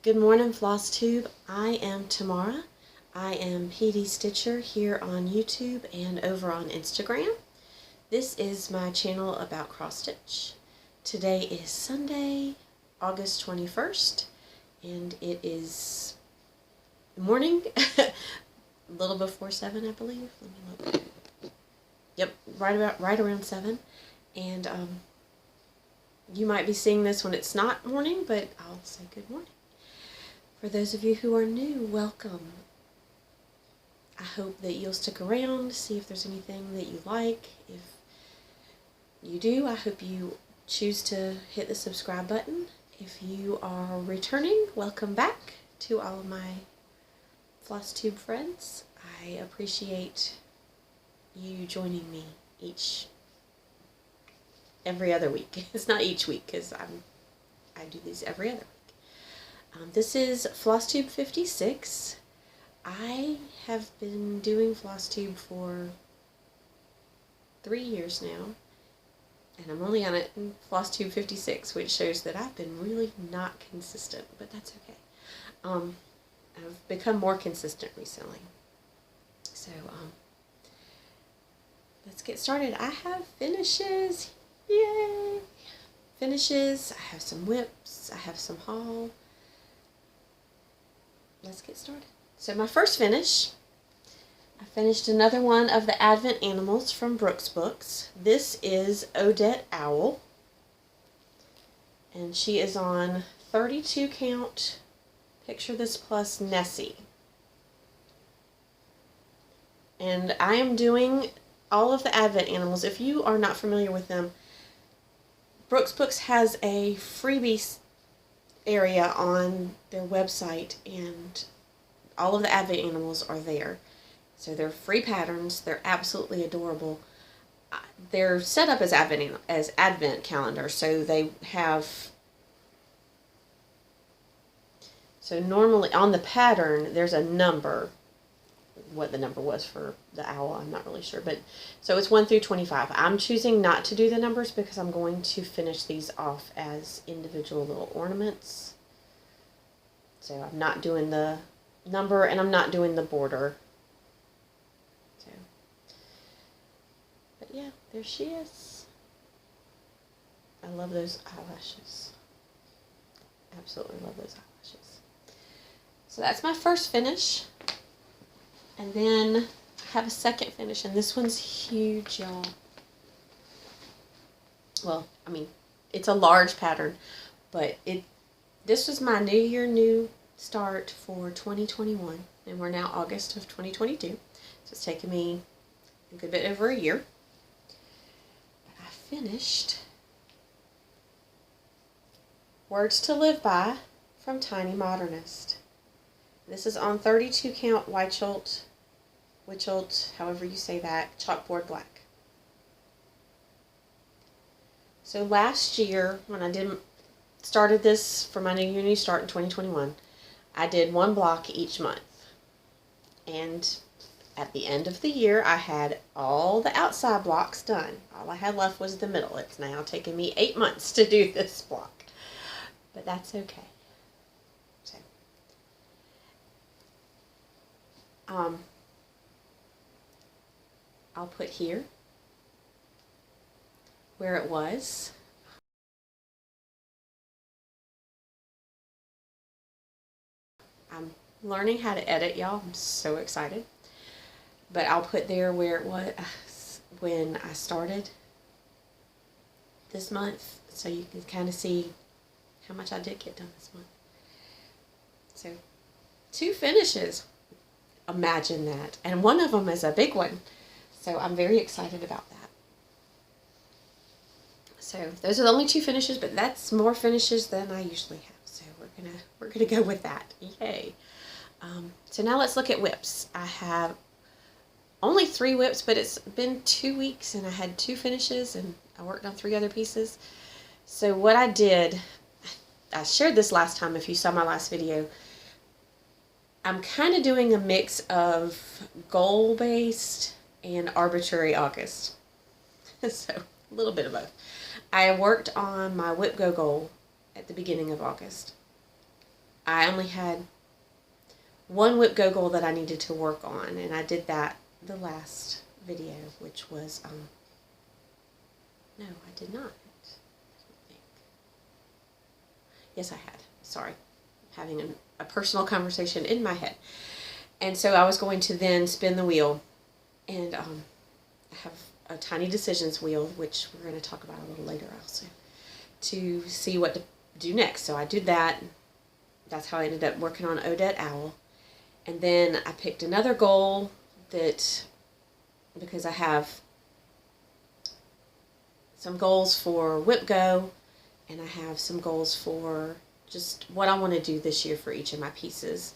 Good morning, Flosstube. I am Tamara. I am PD Stitcher here on YouTube and over on Instagram. This is my channel about cross stitch. Today is Sunday, August 21st, and it is morning, a little before 7, I believe. Let me look. Yep, right around 7, and you might be seeing this when it's not morning, but I'll say good morning. For those of you who are new, welcome. I hope that you'll stick around, see if there's anything that you like. If you do, I hope you choose to hit the subscribe button. If you are returning, welcome back to all of my Flosstube friends. I appreciate you joining me every other week. It's not each week because I do these every other week. This is Flosstube 56. I have been doing Flosstube for 3 years now, and I'm only on Flosstube 56, which shows that I've been really not consistent, but that's okay. I've become more consistent recently. So, let's get started. I have finishes. Yay! Finishes. I have some whips. I have some haul. Let's get started. So my first finish, I finished another one of the Advent Animals from Brooks Books. This is Odette Owl, and she is on 32 count Picture This Plus Nessie. And I am doing all of the Advent Animals. If you are not familiar with them, Brooks Books has a freebie area on their website, and all of the Advent Animals are there. So they're free patterns. They're absolutely adorable. They're set up as Advent calendar. So they have, so normally on the pattern there's a number. What the number was for the owl, I'm not really sure, but so it's 1 through 25. I'm choosing not to do the numbers because I'm going to finish these off as individual little ornaments. So I'm not doing the number and I'm not doing the border. So, but yeah, there she is. I love those eyelashes. Absolutely love those eyelashes. So that's my first finish. And then I have a second finish, and this one's huge, y'all. Well, I mean, it's a large pattern, but this was my New Year, New Start for 2021, and we're now August of 2022, so it's taken me a good bit over a year. But I finished Words to Live By from Tiny Modernist. This is on 32 count Wichelt, however you say that, chalkboard black. So last year, when I started this for my New Year, New Start in 2021, I did one block each month. And at the end of the year, I had all the outside blocks done. All I had left was the middle. It's now taken me 8 months to do this block, but that's okay. So, I'll put here where it was. I'm learning how to edit, y'all. I'm so excited. But I'll put there where it was when I started this month, so you can kind of see how much I did get done this month. So, 2 finishes. Imagine that. And one of them is a big one. So I'm very excited about that. So those are the only 2 finishes, but that's more finishes than I usually have. So we're gonna go with that. Yay. So now let's look at whips. I have only 3 whips, but it's been 2 weeks and I had 2 finishes and I worked on 3 other pieces. So what I did, I shared this last time if you saw my last video. I'm kind of doing a mix of goal-based and arbitrary August. So a little bit of both. I worked on my Whip Go goal at the beginning of August. I only had one whip goggle that I needed to work on, and I did that the last video, which was, no, I did not. I think. Yes, I had. Sorry. Having a personal conversation in my head. And so I was going to then spin the wheel, and I have a tiny decisions wheel, which we're going to talk about a little later also, to see what to do next. So I did that. That's how I ended up working on Odette Owl. And then I picked another goal that, because I have some goals for Whip Go, and I have some goals for just what I want to do this year for each of my pieces.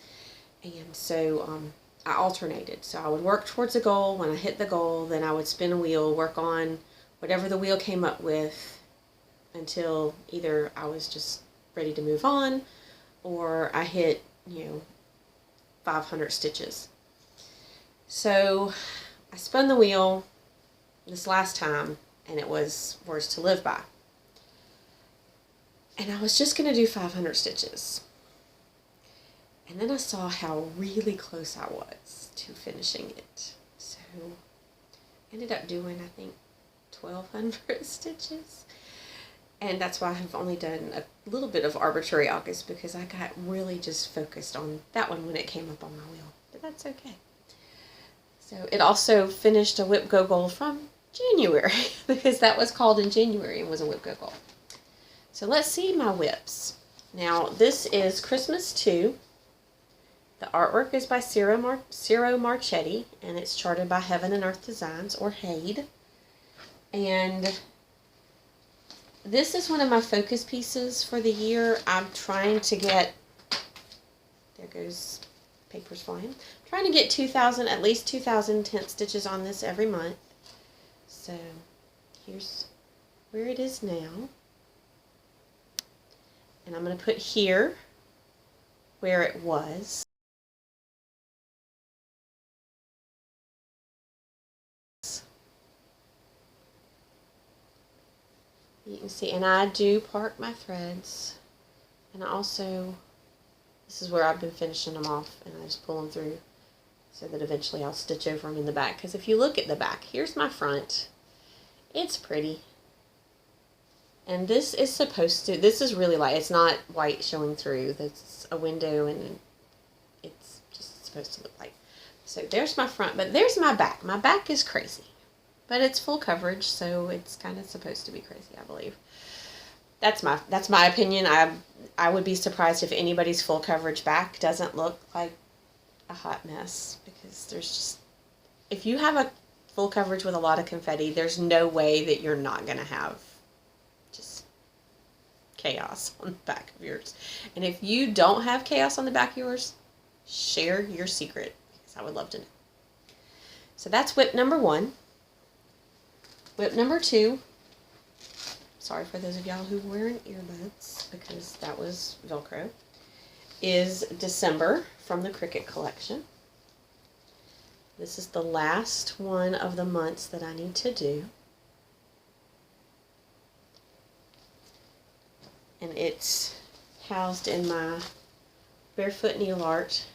And so I alternated. So I would work towards a goal. When I hit the goal, then I would spin a wheel, work on whatever the wheel came up with until either I was just ready to move on, or I hit, 500 stitches. So I spun the wheel this last time, and it was Words to Live By. And I was just going to do 500 stitches. And then I saw how really close I was to finishing it. So I ended up doing, I think, 1,200 stitches. And that's why I've only done a little bit of arbitrary August, because I got really just focused on that one when it came up on my wheel. But that's okay. So it also finished a Whip Go goal from January, because that was called in January and was a Whip Go goal. So let's see my whips. Now this is Christmas 2. The artwork is by Ciro Marchetti, and it's charted by Heaven and Earth Designs, or HAED. And this is one of my focus pieces for the year. I'm trying to get, there goes papers flying. I'm trying to get at least 2,000 tent stitches on this every month. So here's where it is now. And I'm going to put here where it was. You can see, and I do park my threads, and I also, this is where I've been finishing them off, and I just pull them through so that eventually I'll stitch over them in the back. Because if you look at the back, here's my front. It's pretty. And this is supposed to, this is really light. It's not white showing through. That's a window, and it's just supposed to look light. So there's my front, but there's my back. My back is crazy. But it's full coverage, so it's kind of supposed to be crazy, I believe. That's my opinion. I would be surprised if anybody's full coverage back doesn't look like a hot mess, because there's just, if you have a full coverage with a lot of confetti, there's no way that you're not going to have just chaos on the back of yours. And if you don't have chaos on the back of yours, share your secret, because I would love to know. So that's whip number 1. Whip number 2, sorry for those of y'all who were wearing earbuds, because that was Velcro, is December from the Cricut collection. This is the last one of the months that I need to do. And it's housed in my Barefoot Needle Art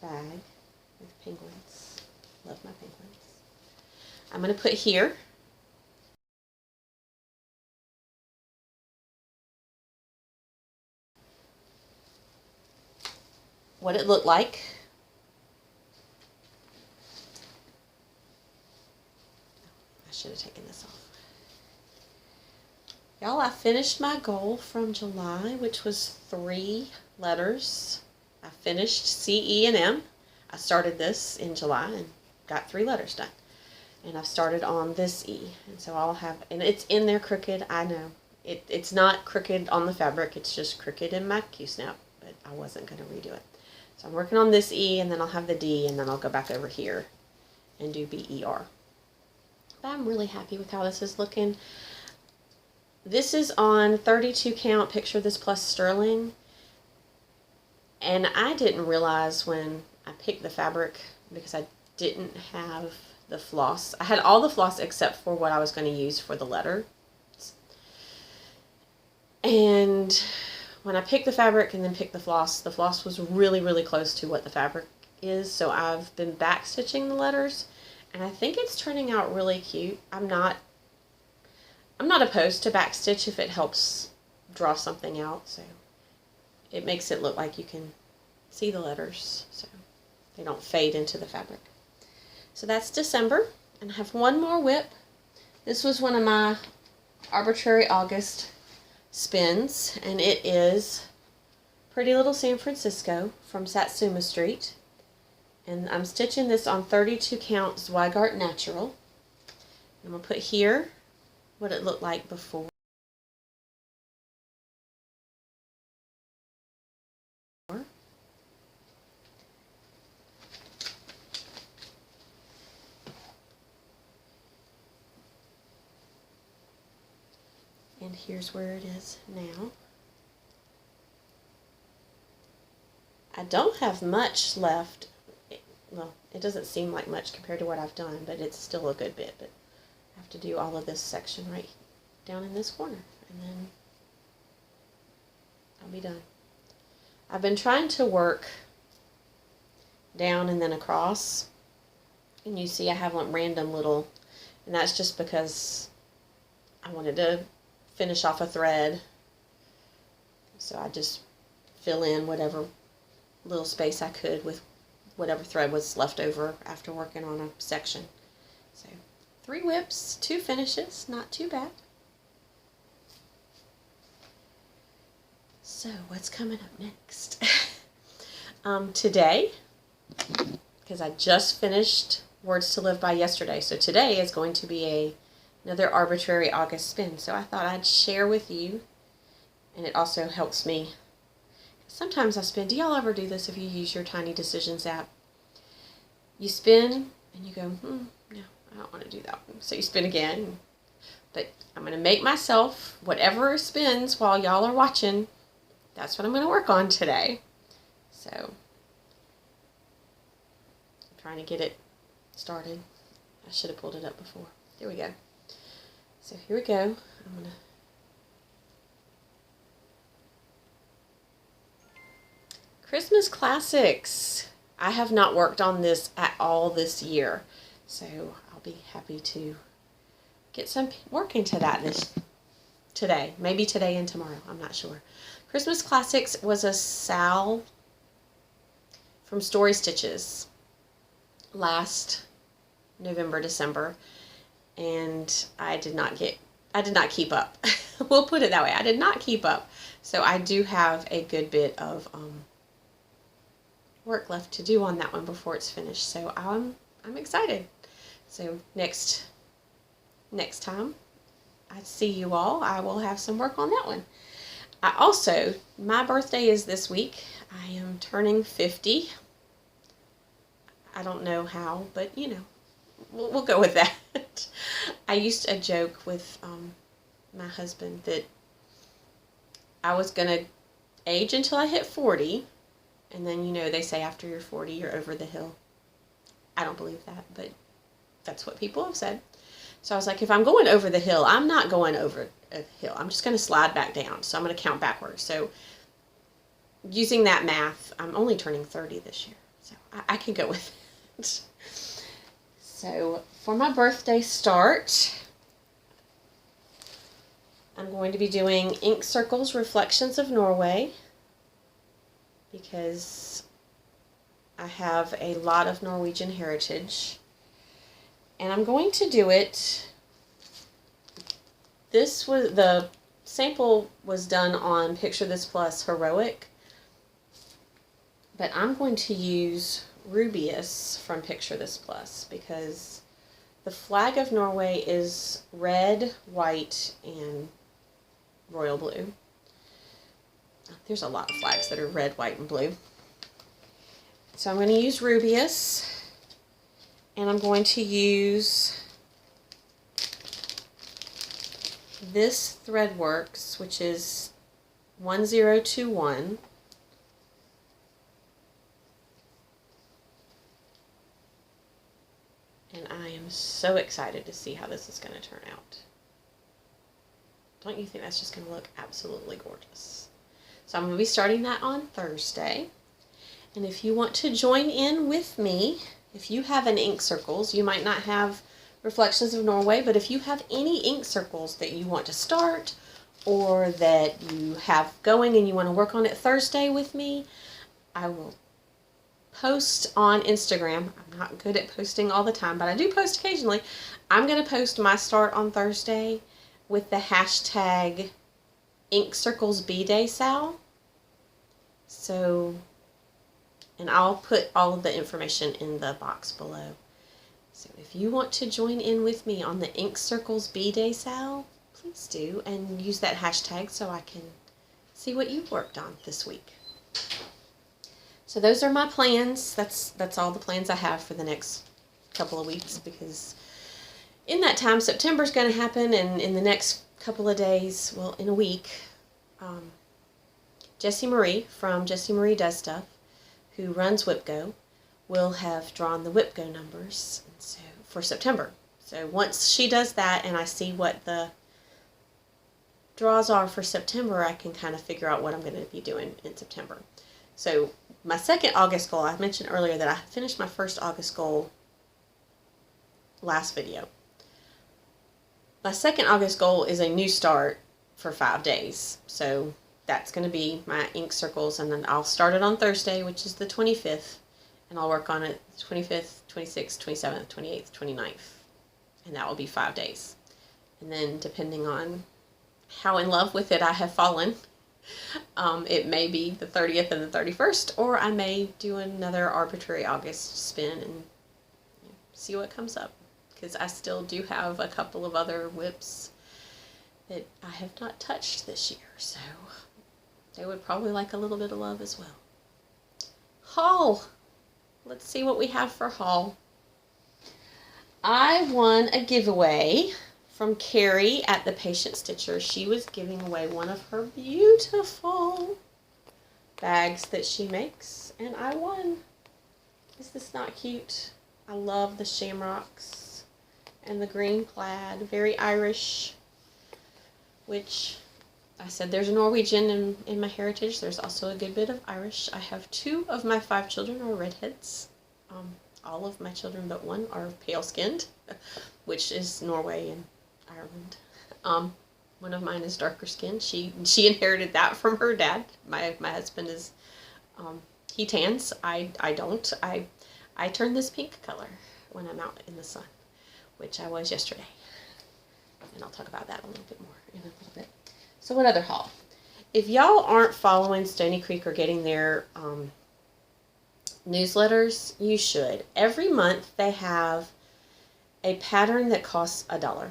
bag with penguins. Love my penguins. I'm going to put here what it looked like. I should have taken this off. Y'all, I finished my goal from July, which was 3 letters. I finished C, E, and M. I started this in July and got 3 letters done. And I've started on this E. And so I'll have, and it's in there crooked, I know. It's not crooked on the fabric, it's just crooked in my Q-snap, but I wasn't going to redo it. So I'm working on this E, and then I'll have the D, and then I'll go back over here and do B-E-R. But I'm really happy with how this is looking. This is on 32 count Picture This Plus Sterling. And I didn't realize when I picked the fabric, because I didn't have the floss. I had all the floss except for what I was going to use for the letter. And when I picked the fabric and then picked the floss was really, really close to what the fabric is, so I've been back stitching the letters, and I think it's turning out really cute. I'm not opposed to back stitch if it helps draw something out, so it makes it look like you can see the letters, so they don't fade into the fabric. So that's December, and I have one more whip. This was one of my Arbitrary August spins, and it is Pretty Little San Francisco from Satsuma Street, and I'm stitching this on 32 count Zweigart natural. I'm going to put here what it looked like before. And here's where it is now. I don't have much left. Well, it doesn't seem like much compared to what I've done, but it's still a good bit. But I have to do all of this section right down in this corner, and then I'll be done. I've been trying to work down and then across, and you see I have one random little, and that's just because I wanted to finish off a thread, so I just fill in whatever little space I could with whatever thread was left over after working on a section. So 3 whips, 2 finishes, not too bad. So what's coming up next? Today, because I just finished Words to Live By yesterday, so today is going to be another Arbitrary August spin. So I thought I'd share with you, and it also helps me. Sometimes I spin. Do y'all ever do this if you use your Tiny Decisions app? You spin and you go, no, I don't want to do that one. So you spin again. But I'm going to make myself whatever spins while y'all are watching. That's what I'm going to work on today. So I'm trying to get it started. I should have pulled it up before. There we go. So here we go. I'm going to Christmas Classics. I have not worked on this at all this year, so I'll be happy to get some work into that today. Maybe today and tomorrow. I'm not sure. Christmas Classics was a Sal from Story Stitches last November, December, and I did not keep up. We'll put it that way. I did not keep up. So I do have a good bit of work left to do on that one before it's finished. So I'm excited. So next time I see you all, I will have some work on that one. My birthday is this week. I am turning 50. I don't know how, but you know, we'll go with that. I used to joke with my husband that I was going to age until I hit 40, and then, you know, they say after you're 40, you're over the hill. I don't believe that, but that's what people have said. So I was like, if I'm going over the hill, I'm not going over a hill. I'm just going to slide back down. So I'm going to count backwards. So using that math, I'm only turning 30 this year. So I can go with it. So for my birthday start, I'm going to be doing Ink Circles Reflections of Norway, because I have a lot of Norwegian heritage. And I'm going to do it, the sample was done on Picture This Plus Heroic, but I'm going to use Rubius from Picture This Plus, because the flag of Norway is red, white, and royal blue. There's a lot of flags that are red, white, and blue. So I'm going to use Rubius, and I'm going to use this Threadworks, which is 1021. And I am so excited to see how this is going to turn out. Don't you think that's just going to look absolutely gorgeous? So I'm going to be starting that on Thursday. And if you want to join in with me, if you have an ink circles, you might not have Reflections of Norway, but if you have any ink circles that you want to start or that you have going and you want to work on it Thursday with me, I will post on Instagram. I'm not good at posting all the time, but I do post occasionally. I'm going to post my start on Thursday with the hashtag Ink Circles B-Day Sal. So, and I'll put all of the information in the box below. So if you want to join in with me on the Ink Circles B-Day Sal, please do, and use that hashtag so I can see what you've worked on this week. So those are my plans. That's all the plans I have for the next couple of weeks, because in that time September's going to happen, and in the next couple of days, well, in a week, Jessie Marie from Jessie Marie Does Stuff, who runs WhipGo, will have drawn the WhipGo numbers so for September. So once she does that and I see what the draws are for September, I can kind of figure out what I'm going to be doing in September. So my second August goal, I mentioned earlier that I finished my first August goal last video. My second August goal is a new start for 5 days. So that's going to be my ink circles, and then I'll start it on Thursday, which is the 25th, and I'll work on it the 25th, 26th, 27th, 28th, 29th, and that will be 5 days. And then depending on how in love with it I have fallen, it may be the 30th and the 31st, or I may do another arbitrary August spin and see what comes up, because I still do have a couple of other whips that I have not touched this year, so they would probably like a little bit of love as well. Haul! Let's see what we have for haul. I won a giveaway from Carrie at the Patient Stitcher. She was giving away one of her beautiful bags that she makes, and I won. Is this not cute? I love the shamrocks and the green plaid, very Irish, which I said there's a Norwegian in my heritage. There's also a good bit of Irish. I have 2 of my 5 children are redheads. All of my children but one are pale-skinned, which is Norway and Ireland. One of mine is darker skinned. She inherited that from her dad. My husband is, he tans. I don't. I turn this pink color when I'm out in the sun, which I was yesterday. And I'll talk about that a little bit more in a little bit. So what other haul? If y'all aren't following Stony Creek or getting their newsletters, you should. Every month they have a pattern that costs $1.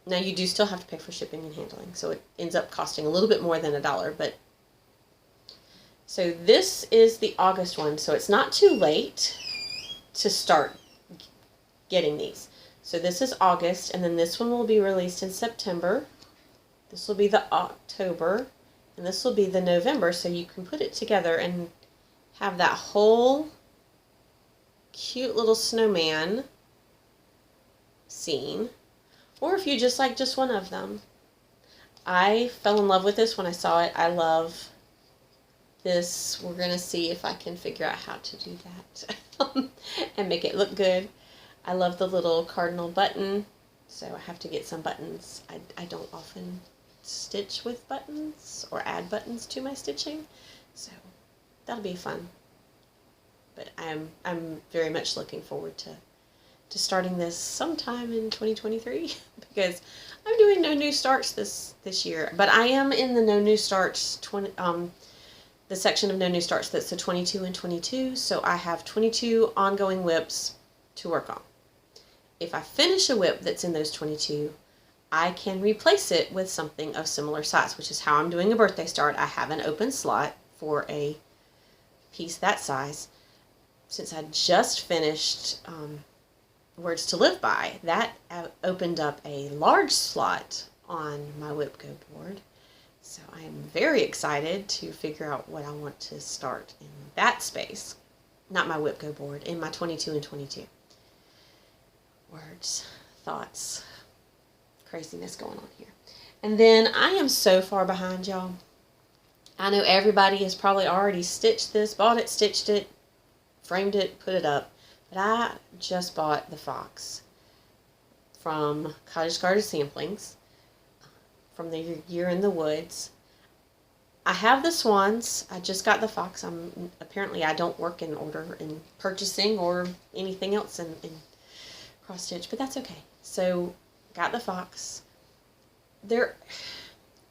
Now you do still have to pay for shipping and handling, so it ends up costing a little bit more than $1. But so this is the August one, so it's not too late to start getting these. So this is August, and then this one will be released in September. This will be the October, and this will be the November, so you can put it together and have that whole cute little snowman scene. Or if you just like just one of them. I fell in love with this when I saw it. I love this. We're going to see if I can figure out how to do that and make it look good. I love the little cardinal button, so I have to get some buttons. I don't often stitch with buttons or add buttons to my stitching, so that'll be fun. But I'm very much looking forward to starting this sometime in 2023 because I'm doing no new starts this year. But I am in the no new starts the section of no new starts that's the 22 and 22. So I have 22 ongoing whips to work on. If I finish a whip that's in those 22, I can replace it with something of similar size, which is how I'm doing a birthday start. I have an open slot for a piece that size. Since I just finished Words to Live By, that opened up a large slot on my WhipGo board. So I am very excited to figure out what I want to start in that space. Not my WhipGo board, in my 22 and 22. Words, thoughts, craziness going on here. And then I am so far behind, y'all. I know everybody has probably already stitched this, bought it, stitched it, framed it, put it up. But I just bought the fox from Cottage Garden Samplings from the Year in the Woods. I have the swans. I just got the fox. Apparently I don't work in order in purchasing or anything else in cross stitch, but that's okay. So got the fox.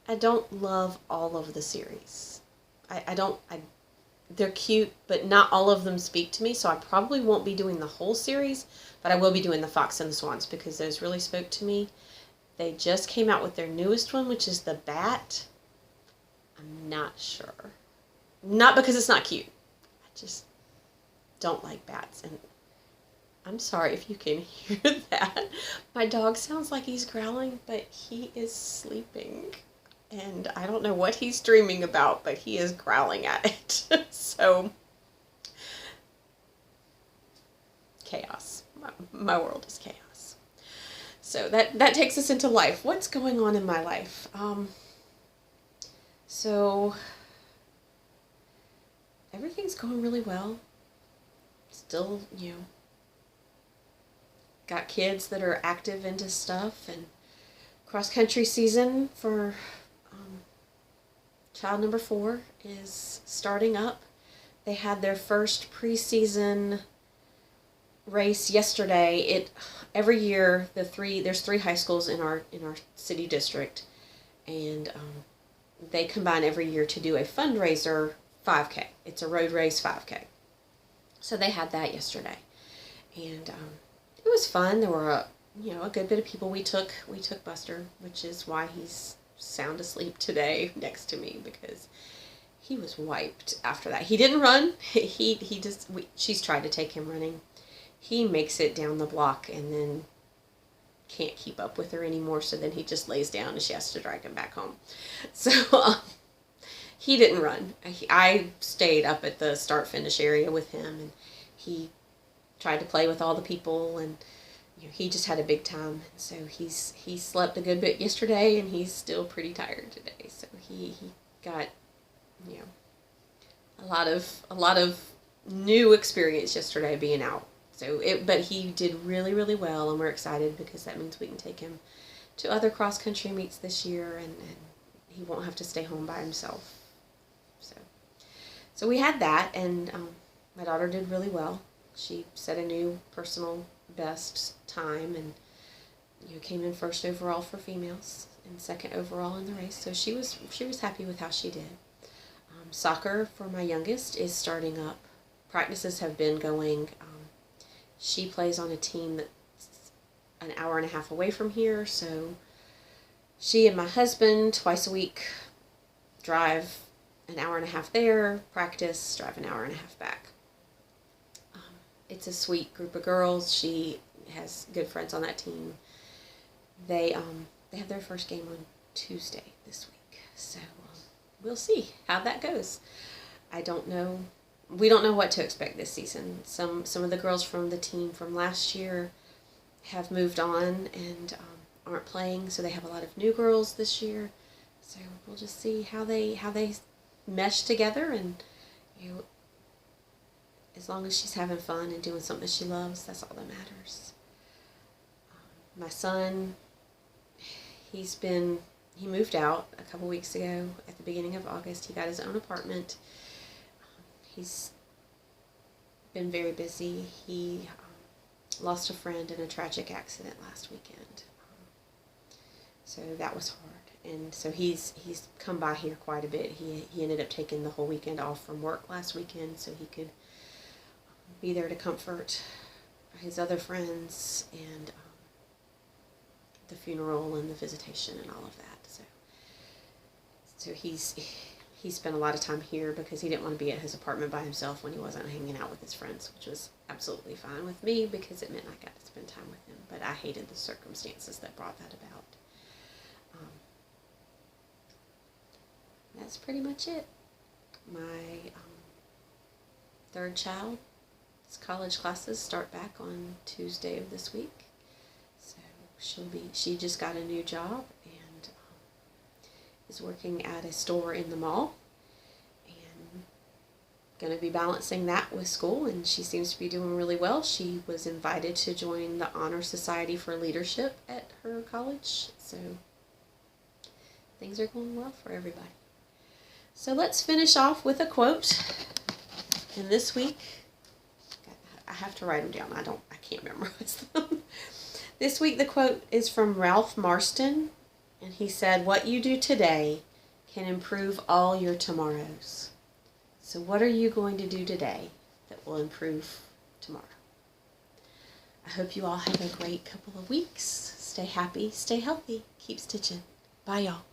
I don't love all of the series. They're cute, but not all of them speak to me, so I probably won't be doing the whole series, but I will be doing the fox and the swans because those really spoke to me. They just came out with their newest one, which is the bat. I'm not sure. Not because it's not cute. I just don't like bats. And I'm sorry if you can hear that. My dog sounds like he's growling, but he is sleeping. And I don't know what he's dreaming about, but he is growling at it. So, chaos. My world is chaos. So that takes us into life. What's going on in my life? So, everything's going really well. Still, got kids that are active into stuff, and cross-country season for child number 4 is starting up. They had their first preseason race yesterday. Every year there's 3 high schools in our city district, and they combine every year to do a fundraiser 5K. It's a road race 5K. So they had that yesterday, and it was fun. There were a good bit of people. We took Buster, which is why he's sound asleep today next to me, because he was wiped after that. He didn't run. She's tried to take him running. He makes it down the block and then can't keep up with her anymore, so then he just lays down and she has to drag him back home. So he didn't run. I stayed up at the start-finish area with him, and he tried to play with all the people, and he just had a big time. So he slept a good bit yesterday, and he's still pretty tired today. So he got a lot of new experience yesterday being out. But he did really, really well, and we're excited because that means we can take him to other cross-country meets this year, and he won't have to stay home by himself. So we had that, and my daughter did really well. She set a new personal best time, and came in first overall for females and second overall in the race. So she was happy with how she did. Soccer for my youngest is starting up. Practices have been going. She plays on a team that's an hour and a half away from here, so she and my husband twice a week drive an hour and a half there, practice, drive an hour and a half back. It's a sweet group of girls. She has good friends on that team. They have their first game on Tuesday this week, so we'll see how that goes. I don't know. We don't know what to expect this season. Some of the girls from the team from last year have moved on and aren't playing, so they have a lot of new girls this year. So we'll just see how they mesh together, and as long as she's having fun and doing something she loves, that's all that matters. My son, he moved out a couple weeks ago at the beginning of August. He got his own apartment. He's been very busy. He lost a friend in a tragic accident last weekend. So that was hard. And so he's come by here quite a bit. He ended up taking the whole weekend off from work last weekend so he could be there to comfort his other friends, and the funeral and the visitation and all of that. So he spent a lot of time here because he didn't want to be at his apartment by himself when he wasn't hanging out with his friends, which was absolutely fine with me because it meant I got to spend time with him. But I hated the circumstances that brought that about. That's pretty much it. My third child's college classes start back on Tuesday of this week. So she just got a new job and is working at a store in the mall. going to be balancing that with school, and she seems to be doing really well. She was invited to join the Honor Society for Leadership at her college, so things are going well for everybody. So let's finish off with a quote. And this week, I have to write them down. I can't memorize them. This week the quote is from Ralph Marston, and he said, "What you do today can improve all your tomorrows." So what are you going to do today that will improve tomorrow? I hope you all have a great couple of weeks. Stay happy, stay healthy, keep stitching. Bye, y'all.